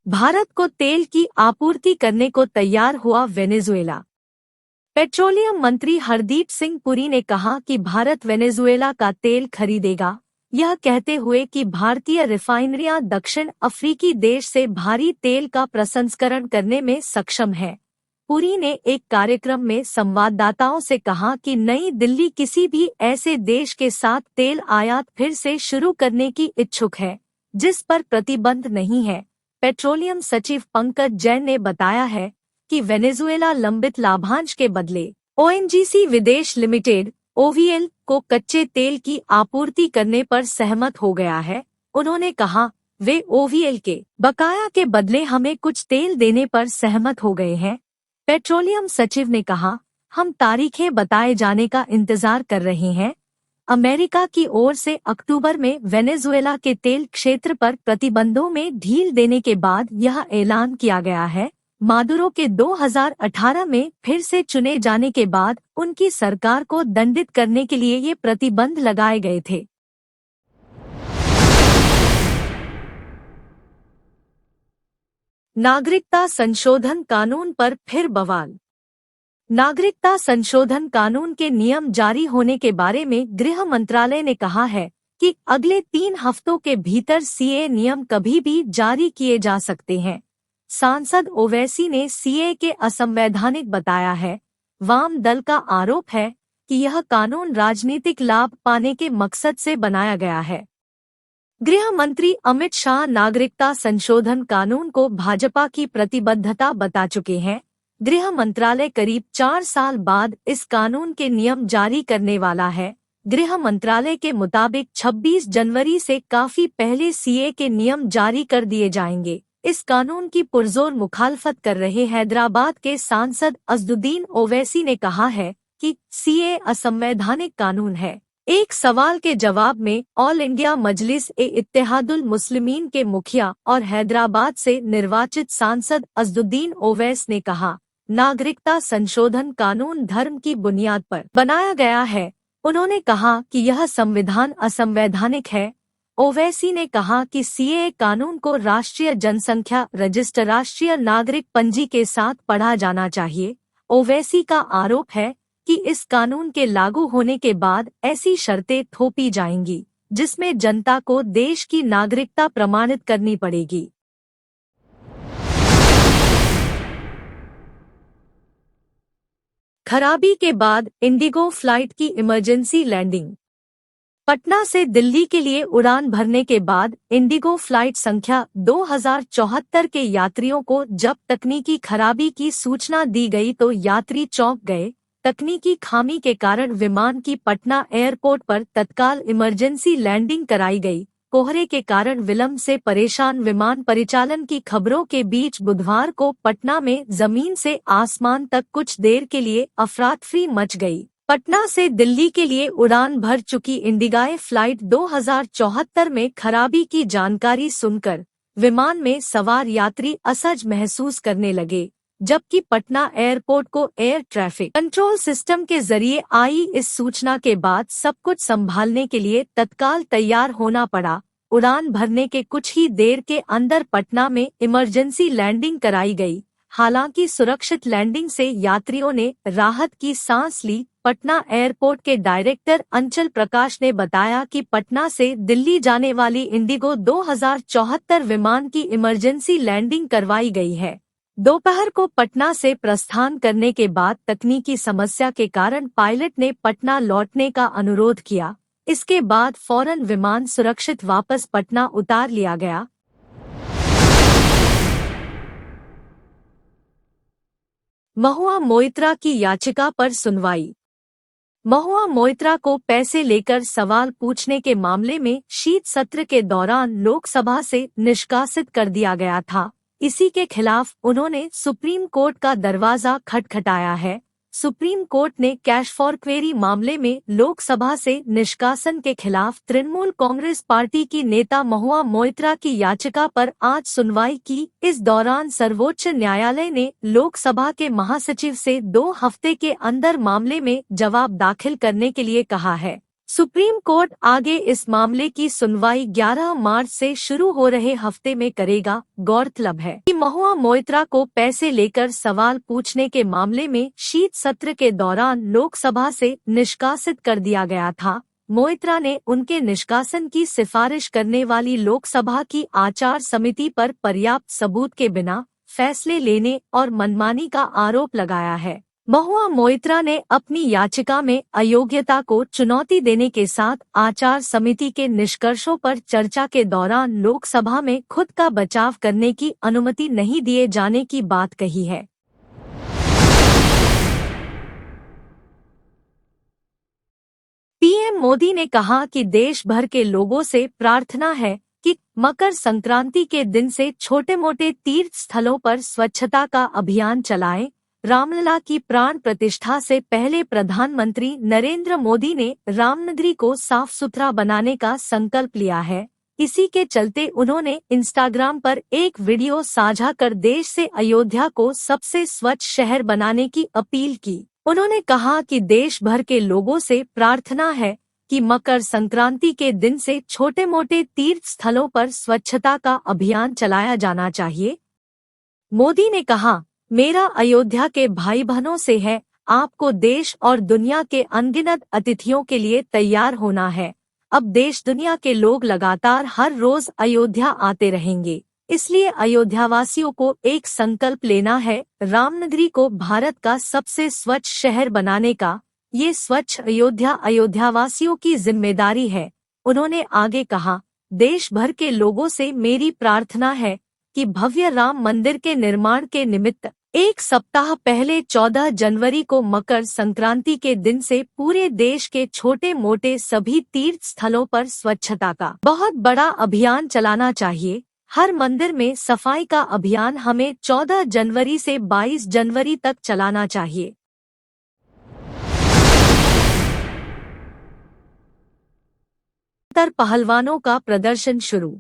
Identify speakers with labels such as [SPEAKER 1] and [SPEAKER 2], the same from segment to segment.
[SPEAKER 1] भारत को तेल की आपूर्ति करने को तैयार हुआ वेनेजुएला। पेट्रोलियम मंत्री हरदीप सिंह पुरी ने कहा कि भारत वेनेजुएला का तेल खरीदेगा, यह कहते हुए कि भारतीय रिफाइनरियां दक्षिण अफ्रीकी देश से भारी तेल का प्रसंस्करण करने में सक्षम है। पुरी ने एक कार्यक्रम में संवाददाताओं से कहा कि नई दिल्ली किसी भी ऐसे देश के साथ तेल आयात फिर से शुरू करने की इच्छुक है जिस पर प्रतिबंध नहीं है। पेट्रोलियम सचिव पंकज जैन ने बताया है कि वेनेजुएला लंबित लाभांश के बदले ओएनजीसी विदेश लिमिटेड ओवीएल को कच्चे तेल की आपूर्ति करने पर सहमत हो गया है। उन्होंने कहा, वे ओवीएल के बकाया के बदले हमें कुछ तेल देने पर सहमत हो गए हैं। पेट्रोलियम सचिव ने कहा, हम तारीखें बताए जाने का इंतजार कर रहे हैं। अमेरिका की ओर से अक्टूबर में वेनेजुएला के तेल क्षेत्र पर प्रतिबंधों में ढील देने के बाद यह ऐलान किया गया है। मादुरो के 2018 में फिर से चुने जाने के बाद उनकी सरकार को दंडित करने के लिए ये प्रतिबंध लगाए गए थे। नागरिकता संशोधन कानून पर फिर बवाल। नागरिकता संशोधन कानून के नियम जारी होने के बारे में गृह मंत्रालय ने कहा है कि अगले 3 हफ्तों के भीतर सीए नियम कभी भी जारी किए जा सकते हैं। सांसद ओवैसी ने सीए के असंवैधानिक बताया है। वाम दल का आरोप है कि यह कानून राजनीतिक लाभ पाने के मकसद से बनाया गया है। गृह मंत्री अमित शाह नागरिकता संशोधन कानून को भाजपा की प्रतिबद्धता बता चुके हैं। गृह मंत्रालय करीब 4 साल बाद इस कानून के नियम जारी करने वाला है। गृह मंत्रालय के मुताबिक 26 जनवरी से काफी पहले सीए के नियम जारी कर दिए जाएंगे। इस कानून की पुरजोर मुखालफत कर रहे हैदराबाद के सांसद अज़दुद्दीन ओवैसी ने कहा है कि सीए असंवैधानिक कानून है। एक सवाल के जवाब में ऑल इंडिया मजलिस ए इत्तेहादुल मुस्लिमीन के मुखिया और हैदराबाद से निर्वाचित सांसद अज़दुद्दीन ओवैस ने कहा, नागरिकता संशोधन कानून धर्म की बुनियाद पर बनाया गया है। उन्होंने कहा कि यह संविधान असंवैधानिक है। ओवैसी ने कहा कि सीए कानून को राष्ट्रीय जनसंख्या रजिस्टर राष्ट्रीय नागरिक पंजी के साथ पढ़ा जाना चाहिए। ओवैसी का आरोप है कि इस कानून के लागू होने के बाद ऐसी शर्तें थोपी जाएंगी जिसमें जनता को देश की नागरिकता प्रमाणित करनी पड़ेगी। खराबी के बाद इंडिगो फ्लाइट की इमरजेंसी लैंडिंग। पटना से दिल्ली के लिए उड़ान भरने के बाद इंडिगो फ्लाइट संख्या 2074 के यात्रियों को जब तकनीकी खराबी की सूचना दी गई तो यात्री चौंक गए। तकनीकी खामी के कारण विमान की पटना एयरपोर्ट पर तत्काल इमरजेंसी लैंडिंग कराई गई। कोहरे के कारण विलंब से परेशान विमान परिचालन की खबरों के बीच बुधवार को पटना में जमीन से आसमान तक कुछ देर के लिए अफरातफरी मच गई। पटना से दिल्ली के लिए उड़ान भर चुकी इंडिगो फ्लाइट 2074 में खराबी की जानकारी सुनकर विमान में सवार यात्री असहज महसूस करने लगे, जबकि पटना एयरपोर्ट को एयर ट्रैफिक कंट्रोल सिस्टम के जरिए आई इस सूचना के बाद सब कुछ संभालने के लिए तत्काल तैयार होना पड़ा। उड़ान भरने के कुछ ही देर के अंदर पटना में इमरजेंसी लैंडिंग कराई गई। हालांकि सुरक्षित लैंडिंग से यात्रियों ने राहत की सांस ली। पटना एयरपोर्ट के डायरेक्टर अंचल प्रकाश ने बताया कि पटना से दिल्ली जाने वाली इंडिगो 2074 विमान की इमरजेंसी लैंडिंग करवाई गई है। दोपहर को पटना से प्रस्थान करने के बाद तकनीकी समस्या के कारण पायलट ने पटना लौटने का अनुरोध किया। इसके बाद फौरन विमान सुरक्षित वापस पटना उतार लिया गया। महुआ मोइत्रा की याचिका पर सुनवाई। महुआ मोइत्रा को पैसे लेकर सवाल पूछने के मामले में शीत सत्र के दौरान लोकसभा से निष्कासित कर दिया गया था। इसी के खिलाफ उन्होंने सुप्रीम कोर्ट का दरवाजा खटखटाया है। सुप्रीम कोर्ट ने कैश फॉर क्वेरी मामले में लोकसभा से निष्कासन के खिलाफ तृणमूल कांग्रेस पार्टी की नेता महुआ मोइत्रा की याचिका पर आज सुनवाई की। इस दौरान सर्वोच्च न्यायालय ने लोकसभा के महासचिव से 2 हफ्ते के अंदर मामले में जवाब दाखिल करने के लिए कहा है। सुप्रीम कोर्ट आगे इस मामले की सुनवाई 11 मार्च से शुरू हो रहे हफ्ते में करेगा। गौरतलब है कि महुआ मोइत्रा को पैसे लेकर सवाल पूछने के मामले में शीत सत्र के दौरान लोकसभा से निष्कासित कर दिया गया था। मोइत्रा ने उनके निष्कासन की सिफारिश करने वाली लोकसभा की आचार समिति पर पर्याप्त सबूत के बिना फैसले लेने और मनमानी का आरोप लगाया है। महुआ मोइत्रा ने अपनी याचिका में अयोग्यता को चुनौती देने के साथ आचार समिति के निष्कर्षों पर चर्चा के दौरान लोकसभा में खुद का बचाव करने की अनुमति नहीं दिए जाने की बात कही है। पीएम मोदी ने कहा कि देश भर के लोगों से प्रार्थना है कि मकर संक्रांति के दिन से छोटे मोटे तीर्थ स्थलों पर स्वच्छता का अभियान चलाएं। रामलला की प्राण प्रतिष्ठा से पहले प्रधानमंत्री नरेंद्र मोदी ने रामनगरी को साफ सुथरा बनाने का संकल्प लिया है। इसी के चलते उन्होंने इंस्टाग्राम पर एक वीडियो साझा कर देश से अयोध्या को सबसे स्वच्छ शहर बनाने की अपील की। उन्होंने कहा कि देश भर के लोगों से प्रार्थना है कि मकर संक्रांति के दिन से छोटे मोटे तीर्थ स्थलों पर स्वच्छता का अभियान चलाया जाना चाहिए। मोदी ने कहा, मेरा अयोध्या के भाई बहनों से है, आपको देश और दुनिया के अनगिनत अतिथियों के लिए तैयार होना है। अब देश दुनिया के लोग लगातार हर रोज अयोध्या आते रहेंगे, इसलिए अयोध्यावासियों को एक संकल्प लेना है, रामनगरी को भारत का सबसे स्वच्छ शहर बनाने का। ये स्वच्छ अयोध्या अयोध्यावासियों की जिम्मेदारी है। उन्होंने आगे कहा, देश भर के लोगों से मेरी प्रार्थना है कि भव्य राम मंदिर के निर्माण के निमित्त एक सप्ताह पहले 14 जनवरी को मकर संक्रांति के दिन से पूरे देश के छोटे मोटे सभी तीर्थ स्थलों पर स्वच्छता का बहुत बड़ा अभियान चलाना चाहिए। हर मंदिर में सफाई का अभियान हमें 14 जनवरी से 22 जनवरी तक चलाना चाहिए। पहलवानों का प्रदर्शन शुरू।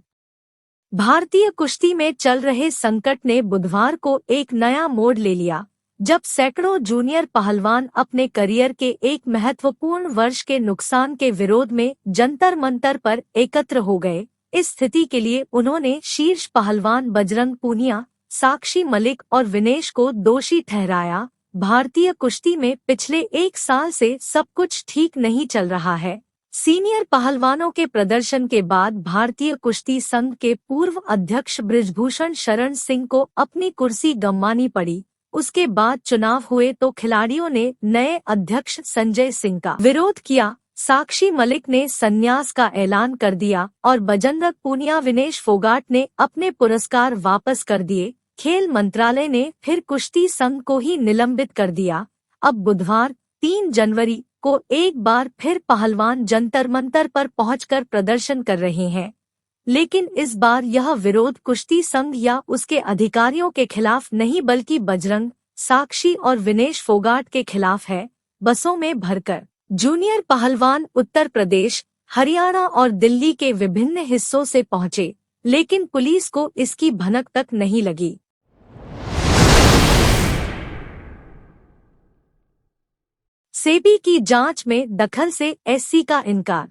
[SPEAKER 1] भारतीय कुश्ती में चल रहे संकट ने बुधवार को एक नया मोड़ ले लिया, जब सैकड़ों जूनियर पहलवान अपने करियर के एक महत्वपूर्ण वर्ष के नुकसान के विरोध में जंतर मंतर पर एकत्र हो गए। इस स्थिति के लिए उन्होंने शीर्ष पहलवान बजरंग पूनिया, साक्षी मलिक और विनेश को दोषी ठहराया। भारतीय कुश्ती में पिछले एक साल से सब कुछ ठीक नहीं चल रहा है। सीनियर पहलवानों के प्रदर्शन के बाद भारतीय कुश्ती संघ के पूर्व अध्यक्ष बृजभूषण शरण सिंह को अपनी कुर्सी गंवानी पड़ी। उसके बाद चुनाव हुए तो खिलाड़ियों ने नए अध्यक्ष संजय सिंह का विरोध किया। साक्षी मलिक ने संन्यास का ऐलान कर दिया और बजरंग पूनिया, विनेश फोगाट ने अपने पुरस्कार वापस कर दिए। खेल मंत्रालय ने फिर कुश्ती संघ को ही निलंबित कर दिया। अब बुधवार 3 जनवरी को एक बार फिर पहलवान जंतर मंतर पर पहुंचकर प्रदर्शन कर रहे हैं, लेकिन इस बार यह विरोध कुश्ती संघ या उसके अधिकारियों के खिलाफ नहीं बल्कि बजरंग, साक्षी और विनेश फोगाट के खिलाफ है। बसों में भरकर जूनियर पहलवान उत्तर प्रदेश, हरियाणा और दिल्ली के विभिन्न हिस्सों से पहुंचे, लेकिन पुलिस को इसकी भनक तक नहीं लगी। सेबी की जांच में दखल से एससी का इनकार।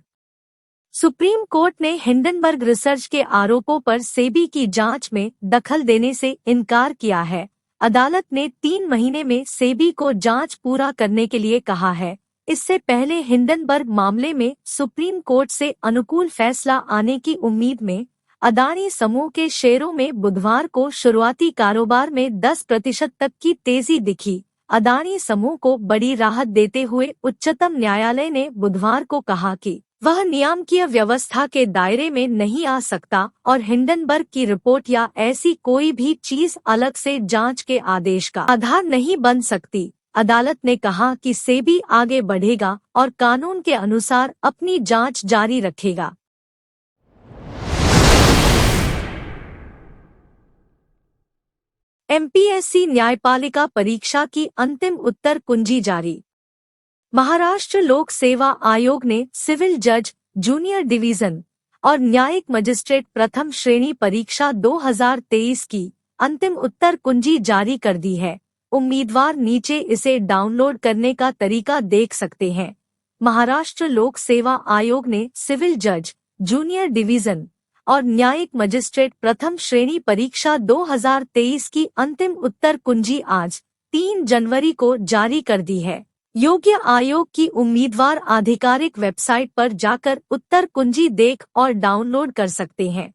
[SPEAKER 1] सुप्रीम कोर्ट ने हिंडनबर्ग रिसर्च के आरोपों पर सेबी की जांच में दखल देने से इनकार किया है। अदालत ने 3 महीने में सेबी को जांच पूरा करने के लिए कहा है। इससे पहले हिंडनबर्ग मामले में सुप्रीम कोर्ट से अनुकूल फैसला आने की उम्मीद में अदानी समूह के शेयरों में बुधवार को शुरुआती कारोबार में 10% तक की तेजी दिखी। अदानी समूह को बड़ी राहत देते हुए उच्चतम न्यायालय ने बुधवार को कहा कि वह नियामकीय व्यवस्था के दायरे में नहीं आ सकता और हिंडनबर्ग की रिपोर्ट या ऐसी कोई भी चीज अलग से जांच के आदेश का आधार नहीं बन सकती। अदालत ने कहा कि सेबी आगे बढ़ेगा और कानून के अनुसार अपनी जांच जारी रखेगा। एमपीएससी न्यायपालिका परीक्षा की अंतिम उत्तर कुंजी जारी। महाराष्ट्र लोक सेवा आयोग ने सिविल जज, जूनियर डिवीजन और न्यायिक मजिस्ट्रेट प्रथम श्रेणी परीक्षा 2023 की अंतिम उत्तर कुंजी जारी कर दी है। उम्मीदवार नीचे इसे डाउनलोड करने का तरीका देख सकते हैं। महाराष्ट्र लोक सेवा आयोग ने सिविल जज, जूनियर डिवीजन और न्यायिक मजिस्ट्रेट प्रथम श्रेणी परीक्षा 2023 की अंतिम उत्तर कुंजी आज 3 जनवरी को जारी कर दी है। योग्य आयोग की उम्मीदवार आधिकारिक वेबसाइट पर जाकर उत्तर कुंजी देख और डाउनलोड कर सकते हैं।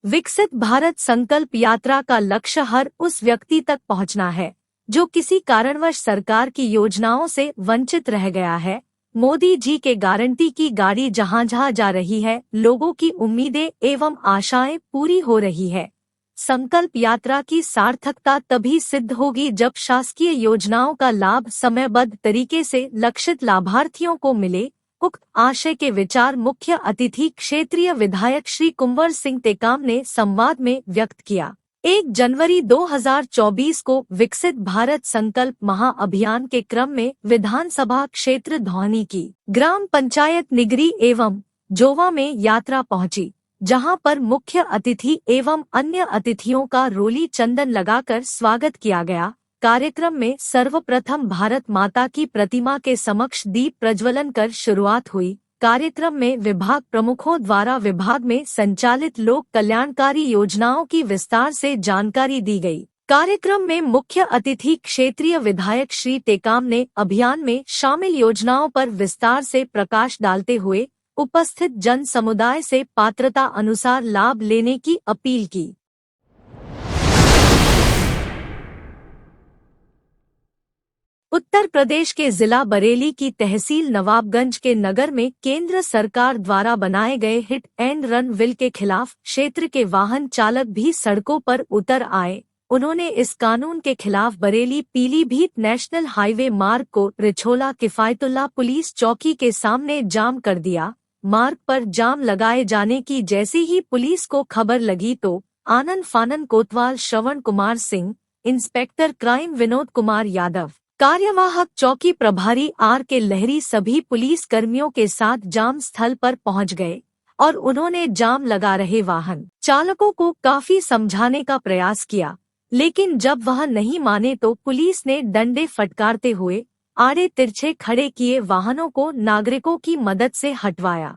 [SPEAKER 1] विकसित भारत संकल्प यात्रा का लक्ष्य हर उस व्यक्ति तक पहुंचना है जो किसी कारणवश सरकार की योजनाओं से वंचित रह गया है। मोदी जी के गारंटी की गाड़ी जहां जहां जा रही है, लोगों की उम्मीदें एवं आशाएं पूरी हो रही है। संकल्प यात्रा की सार्थकता तभी सिद्ध होगी जब शासकीय योजनाओं का लाभ समयबद्ध तरीके से लक्षित लाभार्थियों को मिले। उक्त आशय के विचार मुख्य अतिथि क्षेत्रीय विधायक श्री कुंवर सिंह टेकाम ने संवाद में व्यक्त किया। 1 जनवरी 2024 को विकसित भारत संकल्प महाअभियान के क्रम में विधानसभा क्षेत्र धौनी की ग्राम पंचायत निगरी एवं जोवा में यात्रा पहुंची, जहां पर मुख्य अतिथि एवं अन्य अतिथियों का रोली चंदन लगाकर स्वागत किया गया। कार्यक्रम में सर्वप्रथम भारत माता की प्रतिमा के समक्ष दीप प्रज्वलन कर शुरुआत हुई। कार्यक्रम में विभाग प्रमुखों द्वारा विभाग में संचालित लोक कल्याणकारी योजनाओं की विस्तार से जानकारी दी गई। कार्यक्रम में मुख्य अतिथि क्षेत्रीय विधायक श्री टेकाम ने अभियान में शामिल योजनाओं पर विस्तार से प्रकाश डालते हुए उपस्थित जन समुदाय से पात्रता अनुसार लाभ लेने की अपील की। उत्तर प्रदेश के जिला बरेली की तहसील नवाबगंज के नगर में केंद्र सरकार द्वारा बनाए गए हिट एंड रन विल के खिलाफ क्षेत्र के वाहन चालक भी सड़कों पर उतर आए। उन्होंने इस कानून के खिलाफ बरेली पीलीभीत नेशनल हाईवे मार्ग को रिछोला किफायतुल्ला पुलिस चौकी के सामने जाम कर दिया। मार्ग पर जाम लगाए जाने की जैसी ही पुलिस को खबर लगी तो आनन फानन कोतवाल श्रवण कुमार सिंह, इंस्पेक्टर क्राइम विनोद कुमार यादव, कार्यवाहक चौकी प्रभारी आर के लहरी सभी पुलिस कर्मियों के साथ जाम स्थल पर पहुंच गए और उन्होंने जाम लगा रहे वाहन चालकों को काफी समझाने का प्रयास किया, लेकिन जब वह नहीं माने तो पुलिस ने डंडे फटकारते हुए आड़े तिरछे खड़े किए वाहनों को नागरिकों की मदद से हटवाया।